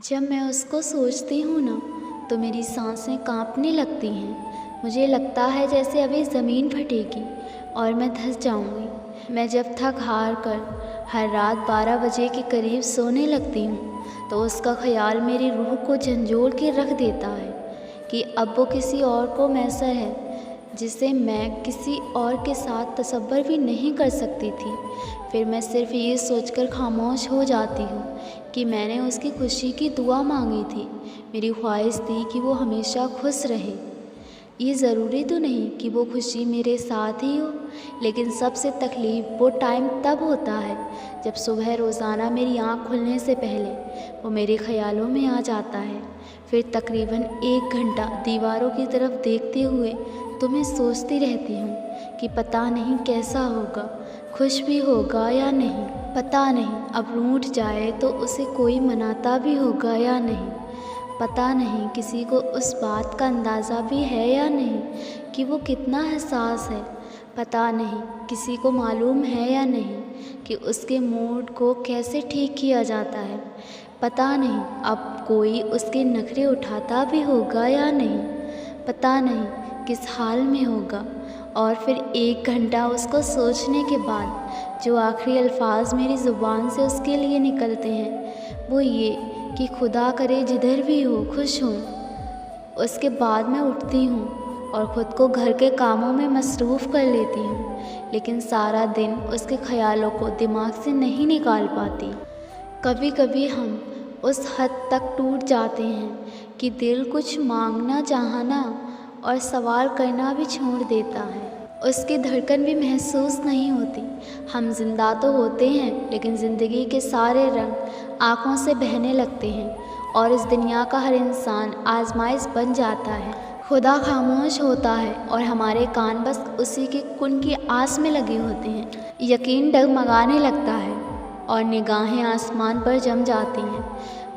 जब मैं उसको सोचती हूँ ना तो मेरी सांसें कांपने लगती हैं। मुझे लगता है जैसे अभी ज़मीन फटेगी और मैं धंस जाऊँगी। मैं जब थक हार कर हर रात 12 बजे के करीब सोने लगती हूँ तो उसका ख़्याल मेरी रूह को झंझोड़ के रख देता है कि अब वो किसी और को मैसर है जिसे मैं किसी और के साथ तसव्वुर भी नहीं कर सकती थी। फिर मैं सिर्फ़ ये सोचकर खामोश हो जाती हूँ कि मैंने उसकी खुशी की दुआ मांगी थी। मेरी ख्वाहिश थी कि वो हमेशा खुश रहे। ये ज़रूरी तो नहीं कि वो खुशी मेरे साथ ही हो, लेकिन सबसे तकलीफ़ वो टाइम तब होता है जब सुबह रोज़ाना मेरी आँख खुलने से पहले वो मेरे ख़्यालों में आ जाता है। फिर तकरीबन 1 घंटा दीवारों की तरफ देखते हुए तो मैं सोचती रहती हूँ कि पता नहीं कैसा होगा, खुश भी होगा या नहीं। पता नहीं अब रूठ जाए तो उसे कोई मनाता भी होगा या नहीं। पता नहीं किसी को उस बात का अंदाज़ा भी है या नहीं कि वो कितना हसास है। पता नहीं किसी को मालूम है या नहीं कि उसके मूड को कैसे ठीक किया जाता है। पता नहीं अब कोई उसके नखरे उठाता भी होगा या नहीं। पता नहीं किस हाल में होगा। और फिर 1 घंटा उसको सोचने के बाद जो आखिरी अल्फाज मेरी ज़ुबान से उसके लिए निकलते हैं वो ये कि खुदा करे जिधर भी हो खुश हूँ। उसके बाद मैं उठती हूँ और ख़ुद को घर के कामों में मसरूफ़ कर लेती हूँ, लेकिन सारा दिन उसके ख़यालों को दिमाग से नहीं निकाल पाती। कभी कभी हम उस हद तक टूट जाते हैं कि दिल कुछ मांगना चाहना और सवाल करना भी छोड़ देता है। उसकी धड़कन भी महसूस नहीं होती। हम जिंदा तो होते हैं लेकिन ज़िंदगी के सारे रंग आँखों से बहने लगते हैं और इस दुनिया का हर इंसान आजमाइश बन जाता है। खुदा खामोश होता है और हमारे कान बस उसी के कुन की आस में लगे होते हैं। यकीन डगमगाने लगता है और निगाहें आसमान पर जम जाती हैं।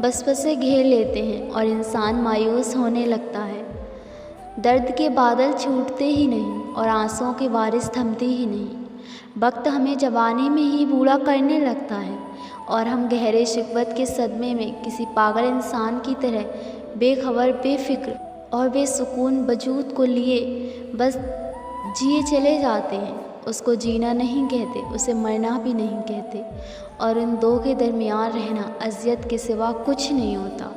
बसबसे घेर लेते हैं और इंसान मायूस होने लगता है। दर्द के बादल छूटते ही नहीं और आंसुओं की बारिश थमती ही नहीं। वक्त हमें जवानी में ही बूढ़ा करने लगता है और हम गहरे शिकवत के सदमे में किसी पागल इंसान की तरह बेखबर, बेफिक्र और बेसुकून वजूद को लिए बस जिए चले जाते हैं। उसको जीना नहीं कहते, उसे मरना भी नहीं कहते और इन दो के दरमियान रहना अज़ियत के सिवा कुछ नहीं होता।